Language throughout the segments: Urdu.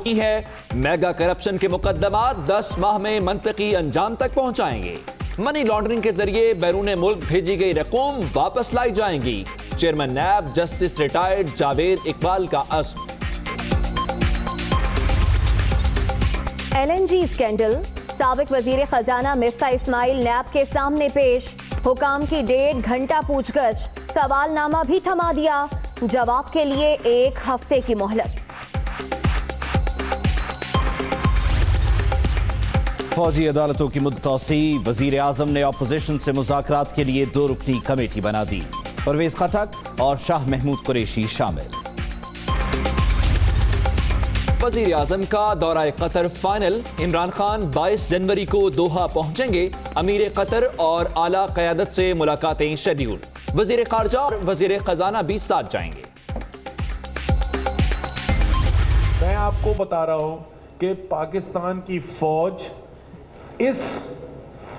ہے میگا کرپشن کے مقدمات 10 ماہ میں منطقی انجام تک پہنچائیں گے. منی لانڈرنگ کے ذریعے بیرون ملک بھیجی گئی رقوم واپس لائی جائیں گی. Chairman NAB justice retired Javed Iqbal کا عزم. LNG اسکینڈل، سابق وزیر خزانہ مفتاح اسماعیل نیب کے سامنے پیش. حکام کی 1.5 گھنٹہ پوچھ گچھ، سوال نامہ بھی تھما دیا. جواب کے لیے 1 ہفتے کی مہلت. فوجی عدالتوں کی مدت توسیع، وزیر اعظم نے اپوزیشن سے مذاکرات کے لیے 2 رکنی کمیٹی بنا دی. پرویز خٹک اور شاہ محمود قریشی شامل. وزیر اعظم کا دورہ قطر فائنل. عمران خان 22 جنوری کو دوحہ پہنچیں گے. امیر قطر اور اعلیٰ قیادت سے ملاقاتیں شیڈیول. وزیر خارجہ اور وزیر خزانہ بھی ساتھ جائیں گے. میں آپ کو بتا رہا ہوں کہ پاکستان کی فوج اس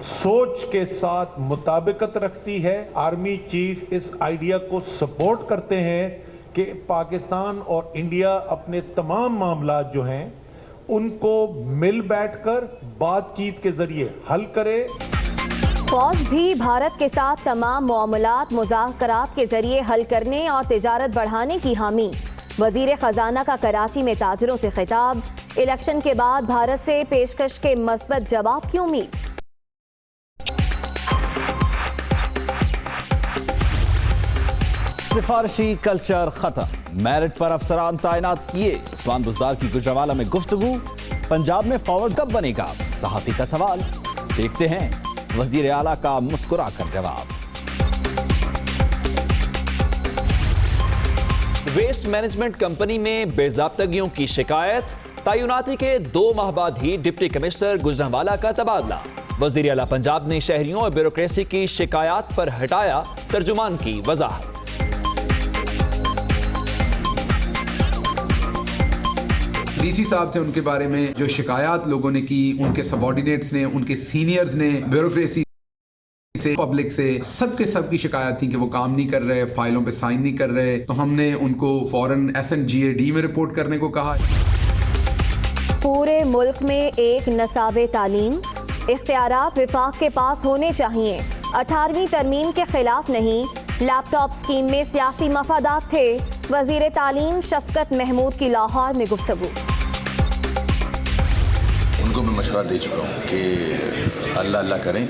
سوچ کے ساتھ مطابقت رکھتی ہے. آرمی چیف اس آئیڈیا کو سپورٹ کرتے ہیں کہ پاکستان اور انڈیا اپنے تمام معاملات جو ہیں ان کو مل بیٹھ کر بات چیت کے ذریعے حل کرے. فوج بھی بھارت کے ساتھ تمام معاملات مذاکرات کے ذریعے حل کرنے اور تجارت بڑھانے کی حامی. وزیر خزانہ کا کراچی میں تاجروں سے خطاب. الیکشن کے بعد بھارت سے پیشکش کے مثبت جواب کی امید. سفارشی کلچر ختم، میرٹ پر افسران تعینات کیے. عثمان بزدار کی گجرانوالہ میں گفتگو. پنجاب میں فارورڈ کب بنے گا؟ صحافی کا سوال. دیکھتے ہیں وزیر اعلیٰ کا مسکرا کر جواب. ویسٹ مینجمنٹ کمپنی میں بے ضابطگیوں کی شکایت. تعیناتی کے 2 ماہ بعد ہی ڈپٹی کمشنر گجرانوالہ کا تبادلہ. وزیر اعلیٰ پنجاب نے شہریوں اور بیوروکریسی کی شکایات پر ہٹایا ترجمان کی وضاحت. ڈی سی صاحب تھے، ان کے بارے میں جو شکایات لوگوں نے کی، ان کے سب آرڈینیٹس نے، ان کے سینئرز نے، بیوروکریسی سے، پبلک سے، سب کے سب کی شکایت تھی کہ وہ کام نہیں کر رہے، فائلوں پہ سائن نہیں کر رہے. تو ہم نے ان کو فوراً SNGAD میں رپورٹ کرنے کو کہا. پورے ملک میں ایک نصاب تعلیم. اختیارات وفاق کے پاس ہونے چاہیے. 18ویں ترمیم کے خلاف نہیں. لیپ ٹاپ اسکیم میں سیاسی مفادات تھے. وزیر تعلیم شفقت محمود کی لاہور میں گفتگو. ان کو میں مشورہ دے چکا ہوں کہ اللہ اللہ کریں.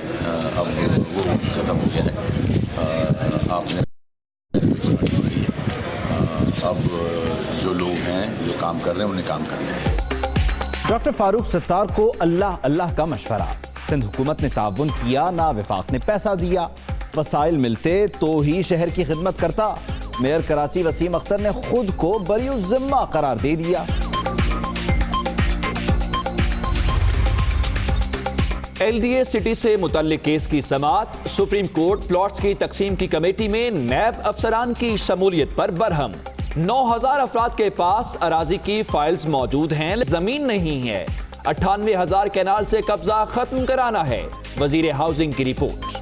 اب وہ ختم ہو گیا ہے. آپ نے ماری ہے. اب جو لوگ ہیں جو کام کر رہے ہیں انہیں کام کرنے دیں. ڈاکٹر فاروق ستار کو اللہ اللہ کا مشورہ. سندھ حکومت نے تعاون کیا، نہ وفاق نے پیسہ دیا. وسائل ملتے تو ہی شہر کی خدمت کرتا. میئر کراچی وسیم اختر نے خود کو بری الذمہ قرار دے دیا. LDA سٹی سے متعلق کیس کی سماعت. سپریم کورٹ پلاٹس کی تقسیم کی کمیٹی میں نیب افسران کی شمولیت پر برہم. 9000 افراد کے پاس اراضی کی فائلز موجود ہیں، زمین نہیں ہے. 98,000 کینال سے قبضہ ختم کرانا ہے. وزیر ہاؤسنگ کی رپورٹ.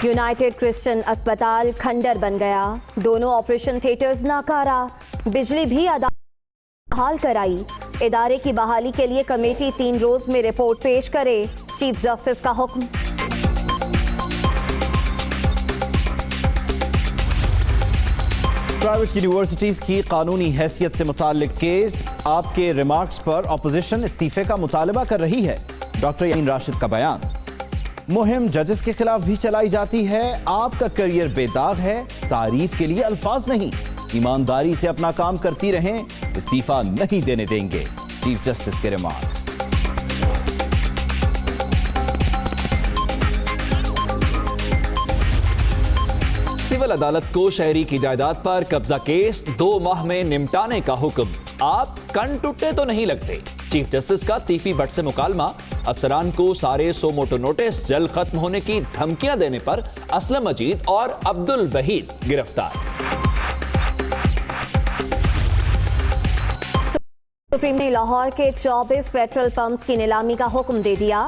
یونائٹڈ کرسچن اسپتال کھنڈر بن گیا. دونوں آپریشن تھیٹرز ناکارہ. بجلی بھی حال کرائی. ادارے کی بحالی کے لیے کمیٹی 3 روز میں رپورٹ پیش کرے. چیف جسٹس کا حکم. پرائیویٹ یونیورسٹیز کی قانونی حیثیت سے متعلق کیس. آپ کے ریمارکس پر اپوزیشن استعفے کا مطالبہ کر رہی ہے. ڈاکٹر یاسین راشد کا بیان. مہم ججز کے خلاف بھی چلائی جاتی ہے. آپ کا کیریئر بے داغ ہے، تعریف کے لیے الفاظ نہیں. ایمانداری سے اپنا کام کرتی رہیں، استعفیٰ نہیں دینے دیں گے. چیف جسٹس کے ریمارکس. سول عدالت کو شہری کی جائیداد پر قبضہ کیس 2 ماہ میں نمٹانے کا حکم. آپ کن ٹوٹے تو نہیں لگتے. چیف جسٹس کا تیفی بٹ سے مکالمہ. افسران کو سارے سو موٹو نوٹس جلد ختم ہونے کی دھمکیاں دینے پر اسلم مجید اور عبد الوحید گرفتار. سپریم نے لاہور کے 24 پیٹرول پمپس کی نیلامی کا حکم دے دیا.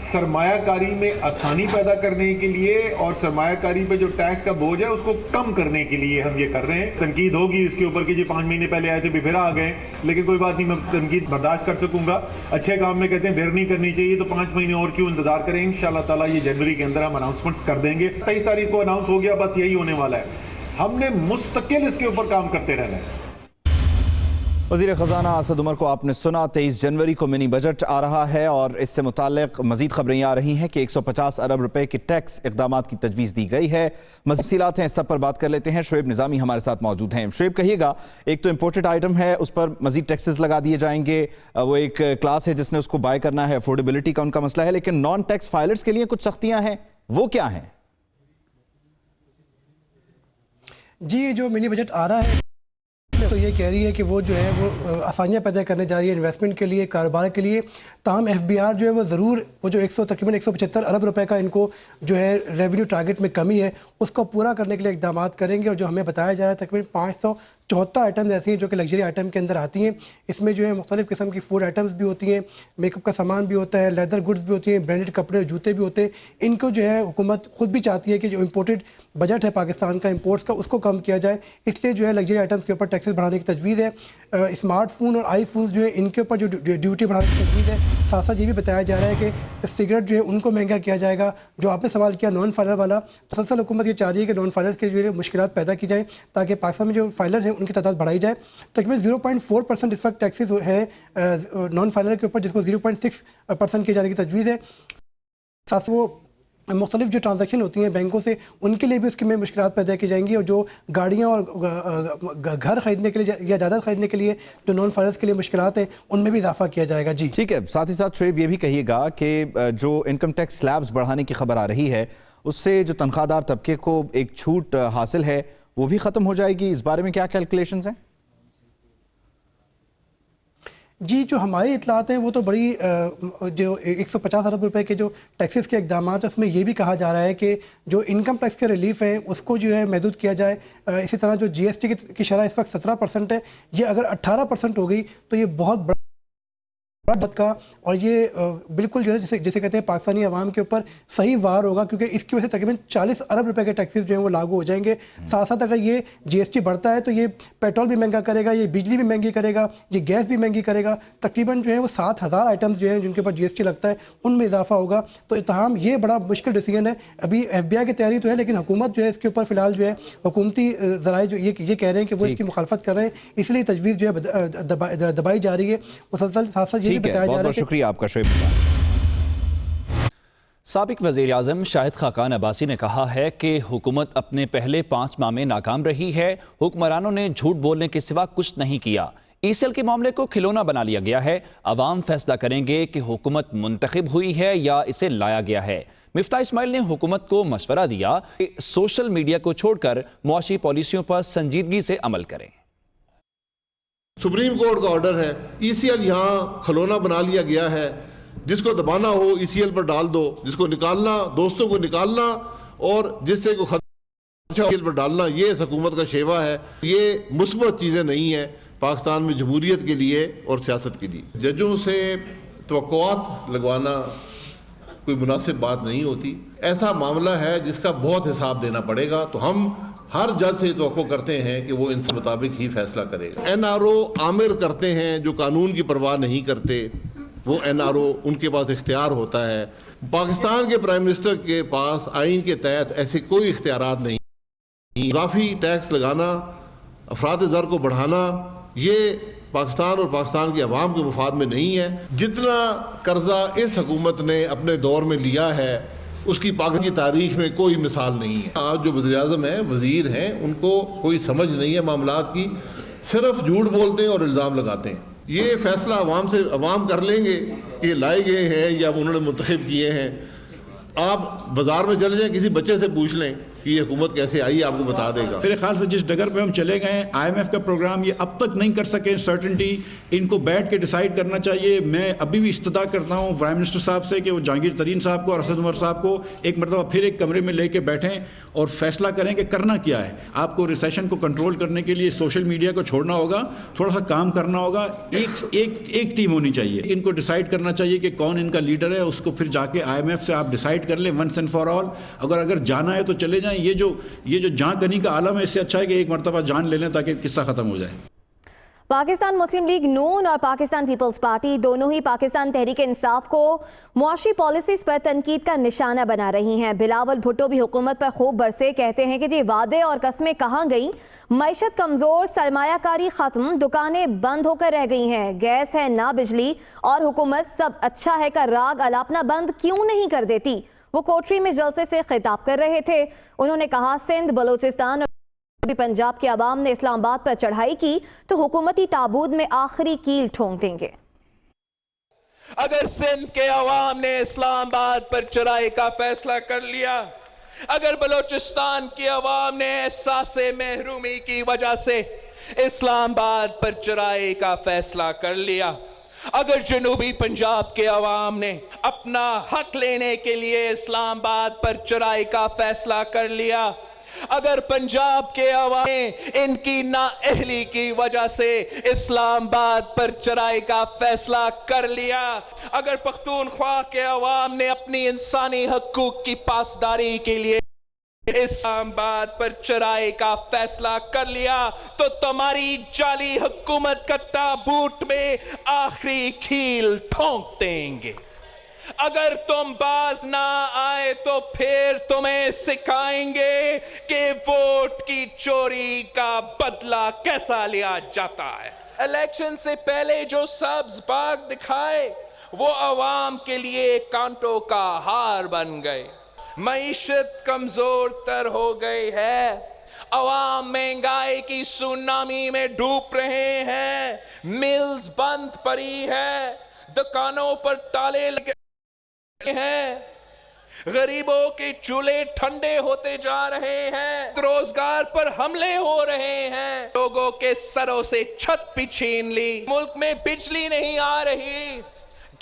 سرمایہ کاری میں آسانی پیدا کرنے کے لیے اور سرمایہ کاری پہ جو ٹیکس کا بوجھ ہے اس کو کم کرنے کے لیے ہم یہ کر رہے ہیں. تنقید ہوگی اس کے اوپر کہ 5 مہینے پہلے آئے تھے پھر آ گئے, لیکن کوئی بات نہیں, میں تنقید برداشت کر سکوں گا. اچھے کام میں کہتے ہیں دیر نہیں کرنی چاہیے, تو 5 مہینے اور کیوں انتظار کریں. انشاءاللہ تعالیٰ یہ جنوری کے اندر ہم اناؤنسمنٹس کر دیں گے. 23 تاریخ کو اناؤنس ہو گیا, بس یہی ہونے والا ہے. ہم نے مستقل اس کے اوپر کام کرتے رہنا ہے. وزیر خزانہ اسد عمر کو آپ نے سنا. 23 جنوری کو منی بجٹ آ رہا ہے اور اس سے متعلق مزید خبریں آ رہی ہیں کہ 150 ارب روپے کے ٹیکس اقدامات کی تجویز دی گئی ہے. تفصیلات ہیں, اس سب پر بات کر لیتے ہیں. شعیب نظامی ہمارے ساتھ موجود ہیں. شعیب, کہیے گا, ایک تو امپورٹڈ آئٹم ہے, اس پر مزید ٹیکسز لگا دیے جائیں گے. وہ ایک کلاس ہے جس نے اس کو بائی کرنا ہے, افورڈیبلٹی کا ان کا مسئلہ ہے, لیکن نان ٹیکس فائلرز کے لیے کچھ سختیاں ہیں, وہ کیا ہیں؟ جی, جو منی بجٹ آ رہا ہے تو یہ کہہ رہی ہے کہ وہ جو ہے وہ آسانیاں پیدا کرنے جا رہی ہے انویسٹمنٹ کے لیے, کاروبار کے لیے. تاہم ایف بی آر جو ہے وہ ضرور وہ جو تقریباً 175 ارب روپے کا ان کو جو ہے ریونیو ٹارگٹ میں کمی ہے, اس کو پورا کرنے کے لیے اقدامات کریں گے. اور جو ہمیں بتایا جا رہا ہے تقریباً 574 آئٹمز ایسی ہیں جو کہ لگژری آئٹم کے اندر آتی ہیں. اس میں جو ہے مختلف قسم کی فوڈ آئٹمز بھی ہوتی ہیں, میک اپ کا سامان بھی ہوتا ہے, لیدر گڈز بھی ہوتی ہیں, برانڈڈ کپڑے جوتے بھی ہوتے ہیں. ان کو جو ہے حکومت خود بھی چاہتی ہے کہ جو امپورٹڈ بجٹ ہے پاکستان کا امپورٹس کا, اس کو کم کیا جائے. اس لیے جو ہے لگژری آئٹمز کے اوپر ٹیکسز بڑھانے کی تجویز ہے. اسمارٹ فون اور آئی فونز جو ہے ان کے اوپر جو ڈیوٹی بڑھانے کی تجویز ہے. ساتھ ساتھ یہ بھی بتایا جا رہا ہے کہ سگریٹ جو ہے ان کو مہنگا کیا جائے گا. جو آپ نے سوال کیا نان فائلر والا, مسلسل حکومت یہ چاہ رہی ہے کہ نان فائلرز کے جو ہے مشکلات پیدا کی جائیں تاکہ پاکستان میں جو فائلر ہیں ان کی تعداد بڑھائی جائے. تقریباً 0.4% اس وقت ٹیکسز ہے نان فائلر کے اوپر, جس کو 0.6% کی جانے کی تجویز ہے. ساتھ وہ مختلف جو ٹرانزیکشن ہوتی ہیں بینکوں سے, ان کے لیے بھی اس کے میں مشکلات پیدا کی جائیں گی. اور جو گاڑیاں اور گھر خریدنے کے لیے یا جائیداد خریدنے کے لیے جو نان فائلرز کے لیے مشکلات ہیں, ان میں بھی اضافہ کیا جائے گا. جی ٹھیک ہے. ساتھ ہی ساتھ شعیب یہ بھی کہیے گا کہ جو انکم ٹیکس سلیبز بڑھانے کی خبر آ رہی ہے, اس سے جو تنخواہ دار طبقے کو ایک چھوٹ حاصل ہے وہ بھی ختم ہو جائے گی. اس بارے میں کیا کیلکولیشنز ہیں؟ جی, جو ہماری اطلاعات ہیں وہ تو بڑی جو 150 ارب روپے کے جو ٹیکسز کے اقدامات ہیں اس میں یہ بھی کہا جا رہا ہے کہ جو انکم ٹیکس کے ریلیف ہیں اس کو جو ہے محدود کیا جائے. اسی طرح جو جی ایس ٹی کی شرح اس وقت 17% ہے, یہ اگر 18% ہو گئی تو یہ بہت بڑا کا, اور یہ بالکل جو ہے جسے کہتے ہیں پاکستانی عوام کے اوپر صحیح وار ہوگا, کیونکہ اس کی وجہ سے تقریباً 40 ارب روپے کے ٹیکسز جو ہیں وہ لاگو ہو جائیں گے. ساتھ ساتھ اگر یہ جی ایس ٹی بڑھتا ہے تو یہ پیٹرول بھی مہنگا کرے گا, یہ بجلی بھی مہنگی کرے گا, یہ گیس بھی مہنگی کرے گا. تقریباً جو ہے وہ 7000 آئٹمز جو ہیں جن کے اوپر جی ایس ٹی لگتا ہے ان میں اضافہ ہوگا. تو تاہم یہ بڑا مشکل ڈیسیجن ہے. ابھی ایف بی آئی کی تیاری تو ہے, لیکن حکومت جو ہے اس کے اوپر فی الحال جو ہے حکومتی ذرائع جو یہ کہہ رہے ہیں کہ وہ اس کی مخالفت کر رہے ہیں, اس لیے تجویز جو ہے دبائی جا رہی ہے مسلسل. ساتھ ساتھ یہ بھی بتایا جا رہا ہے کہ آپ کا شعیب. سابق وزیر اعظم شاہد خاقان عباسی نے کہا ہے کہ حکومت اپنے پہلے 5 ماہ میں ناکام رہی ہے. حکمرانوں نے جھوٹ بولنے کے سوا کچھ نہیں کیا. ای سیل کے معاملے کو کھلونا بنا لیا گیا ہے. عوام فیصلہ کریں گے کہ حکومت منتخب ہوئی ہے یا اسے لایا گیا ہے. مفتاح اسماعیل نے حکومت کو مشورہ دیا کہ سوشل میڈیا کو چھوڑ کر معاشی پالیسیوں پر سنجیدگی سے عمل کریں. سپریم کورٹ کا آرڈر ہے, ای سی ایل یہاں کھلونا بنا لیا گیا ہے. جس کو دبانا ہو ای سی ایل پر ڈال دو, جس کو نکالنا دوستوں کو نکالنا, اور جس سے کوئی خدشہ پر ڈالنا, یہ اس حکومت کا شیوا ہے. یہ مثبت چیزیں نہیں ہیں پاکستان میں جمہوریت کے لیے اور سیاست کے لیے. ججوں سے توقعات لگوانا کوئی مناسب بات نہیں ہوتی. ایسا معاملہ ہے جس کا بہت حساب دینا پڑے گا, تو ہم ہر جج سے توقع کرتے ہیں کہ وہ ان سے مطابق ہی فیصلہ کرے گا. این آر او عامر کرتے ہیں جو قانون کی پرواہ نہیں کرتے, وہ این آر او ان کے پاس اختیار ہوتا ہے. پاکستان کے پرائم منسٹر کے پاس آئین کے تحت ایسے کوئی اختیارات نہیں. اضافی ٹیکس لگانا, افراط زر کو بڑھانا, یہ پاکستان اور پاکستان کے عوام کے مفاد میں نہیں ہے. جتنا قرضہ اس حکومت نے اپنے دور میں لیا ہے اس کی پاکستان کی تاریخ میں کوئی مثال نہیں ہے. آج جو وزیر اعظم ہیں, وزیر ہیں, ان کو کوئی سمجھ نہیں ہے معاملات کی, صرف جھوٹ بولتے ہیں اور الزام لگاتے ہیں. یہ فیصلہ عوام کر لیں گے کہ لائے گئے ہیں یا انہوں نے منتخب کیے ہیں. آپ بازار میں چلے جائیں, کسی بچے سے پوچھ لیں کہ یہ حکومت کیسے آئی آپ کو بتا دے گا. میرے خیال سے جس ڈگر پہ ہم چلے گئے IMF کا پروگرام یہ اب تک نہیں کر سکے سرٹنٹی, ان کو بیٹھ کے ڈیسائیڈ کرنا چاہیے. میں ابھی بھی استدعا کرتا ہوں پرائم منسٹر صاحب سے کہ وہ جہانگیر ترین صاحب کو اور اسد عمر صاحب کو ایک مرتبہ پھر ایک کمرے میں لے کے بیٹھیں اور فیصلہ کریں کہ کرنا کیا ہے. آپ کو ریسیشن کو کنٹرول کرنے کے لیے سوشل میڈیا کو چھوڑنا ہوگا, تھوڑا سا کام کرنا ہوگا. ایک ٹیم ہونی چاہیے, ان کو ڈیسائیڈ کرنا چاہیے کہ کون ان کا لیڈر ہے, اس کو پھر جا کے IMF سے آپ ڈیسائیڈ کر لیں ونس اینڈ فار آل. اگر جانا ہے تو چلے جائیں. یہ جو جان کنی کا عالم ہے, اس سے اچھا ہے کہ ایک مرتبہ جان لے لیں تاکہ قصہ ختم ہو جائے. پاکستان مسلم لیگ نون اور پاکستان پیپلز پارٹی دونوں ہی پاکستان تحریک انصاف کو معاشی پالیسیز پر تنقید کا نشانہ بنا رہی ہیں. بلاول بھٹو بھی حکومت پر خوب برسے, کہتے ہیں کہ جی وعدے اور قسمیں کہاں گئیں, معیشت کمزور, سرمایہ کاری ختم, دکانیں بند ہو کر رہ گئی ہیں, گیس ہے نہ بجلی, اور حکومت سب اچھا ہے کا راگ الاپنا بند کیوں نہیں کر دیتی. وہ کوٹری میں جلسے سے خطاب کر رہے تھے. انہوں نے کہا سندھ, بلوچستان اور پنجاب کے عوام نے اسلام آباد پر چڑھائی کی تو حکومتی تابوت میں آخری کیل ٹھونک دیں گے. اگر سندھ کے عوام نے اسلام آباد پر چڑھائی کا فیصلہ کر لیا, اگر بلوچستان کی عوام نے احساس محرومی کی وجہ سے اسلام آباد پر چڑھائی کا فیصلہ کر لیا, اگر جنوبی پنجاب کے عوام نے اپنا حق لینے کے لیے اسلام آباد پر چڑھائی کا فیصلہ کر لیا, اگر پنجاب کے عوام نے ان کی نااہلی کی وجہ سے اسلام آباد پر چڑھائی کا فیصلہ کر لیا, اگر پختونخوا کے عوام نے اپنی انسانی حقوق کی پاسداری کے لیے اسلام آباد پر چڑھائی کا فیصلہ کر لیا, تو تمہاری جعلی حکومت کا تابوت میں آخری کھیل ٹھونک دیں گے. اگر تم باز نہ آئے تو پھر تمہیں سکھائیں گے کہ ووٹ کی چوری کا بدلہ کیسا لیا جاتا ہے. الیکشن سے پہلے جو سبز باغ دکھائے وہ عوام کے لیے کانٹوں کا ہار بن گئے. معیشت کمزور تر ہو گئی ہے, عوام مہنگائی کی سونامی میں ڈوب رہے ہیں, ملز بند پڑی ہے, دکانوں پر تالے لگے ہیں, غریبوں کے چولہے ٹھنڈے ہوتے جا رہے ہیں, روزگار پر حملے ہو رہے ہیں, لوگوں کے سروں سے چھت بھی چھین لی, ملک میں بجلی نہیں آ رہی,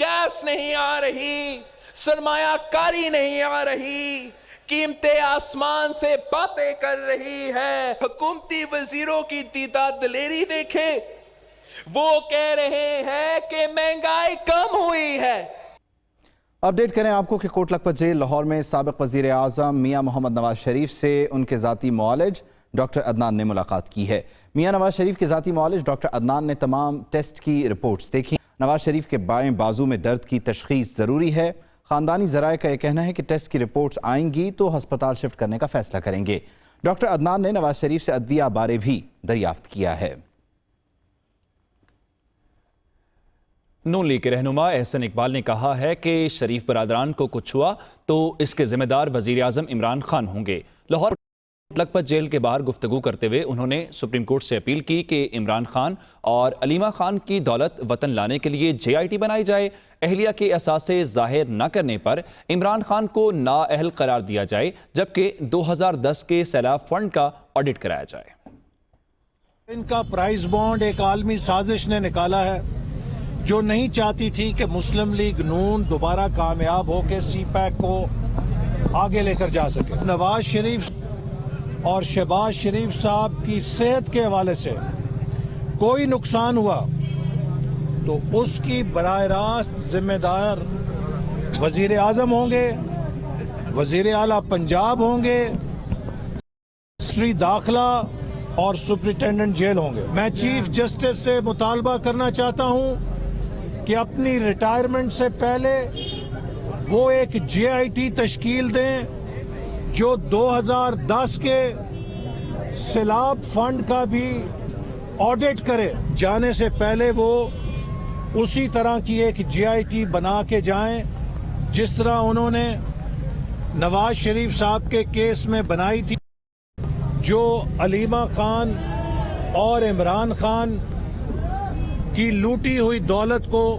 گیس نہیں آ رہی, سرمایہ کاری نہیں آ رہی, قیمتیں آسمان سے باتیں کر رہی ہے. حکومتی وزیروں کی دیدہ دلیری دیکھیں, وہ کہہ رہے ہیں کہ مہنگائی کم ہوئی ہے. اپڈیٹ کریں آپ کو کہ کوٹ لکھپت جیل لاہور میں سابق وزیر اعظم میاں محمد نواز شریف سے ان کے ذاتی معالج ڈاکٹر عدنان نے ملاقات کی ہے. میاں نواز شریف کے ذاتی معالج ڈاکٹر عدنان نے تمام ٹیسٹ کی رپورٹس دیکھی. نواز شریف کے بائیں بازو میں درد کی تشخیص ضروری ہے. خاندانی ذرائع کا یہ کہنا ہے کہ ٹیسٹ کی رپورٹس آئیں گی تو ہسپتال شفٹ کرنے کا فیصلہ کریں گے. ڈاکٹر عدنان نے نواز شریف سے ادویہ بارے بھی دریافت کیا ہے. نون لیگ کے رہنما احسن اقبال نے کہا ہے کہ شریف برادران کو کچھ ہوا تو اس کے ذمہ دار وزیر اعظم عمران خان ہوں گے. لاہور لکھپت جیل کے باہر گفتگو کرتے ہوئے انہوں نے سپریم کورٹ سے اپیل کی کہ عمران خان اور علیمہ خان کی دولت وطن لانے کے لیے JIT بنائی جائے. اہلیہ کے اثاثے ظاہر نہ کرنے پر عمران خان کو نااہل قرار دیا جائے, جبکہ 2010 کے سیلاب فنڈ کا آڈٹ کرایا جائے. ان کا پرائز بانڈ ایک عالمی سازش نے نکالا ہے جو نہیں چاہتی تھی کہ مسلم لیگ نون دوبارہ کامیاب ہو کے CPAC کو آگے لے کر جا سکے. نواز شریف اور شہباز شریف صاحب کی صحت کے حوالے سے کوئی نقصان ہوا تو اس کی براہ راست ذمہ دار وزیر اعظم ہوں گے, وزیر اعلیٰ پنجاب ہوں گے, سیکرٹری داخلہ اور سپرنٹینڈنٹ جیل ہوں گے. میں چیف جسٹس سے مطالبہ کرنا چاہتا ہوں کہ اپنی ریٹائرمنٹ سے پہلے وہ ایک JIT تشکیل دیں جو 2010 کے سیلاب فنڈ کا بھی آڈٹ کرے. جانے سے پہلے وہ اسی طرح کی ایک JIT بنا کے جائیں جس طرح انہوں نے نواز شریف صاحب کے کیس میں بنائی تھی, جو علیمہ خان اور عمران خان کی لوٹی ہوئی دولت کو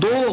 2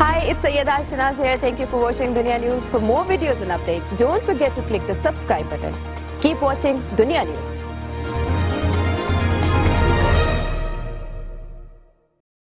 Hi, it's Sayyeda Shanaz here. Thank you for watching Dunya News. For more videos and updates, don't forget to click the subscribe button. Keep watching Dunya News.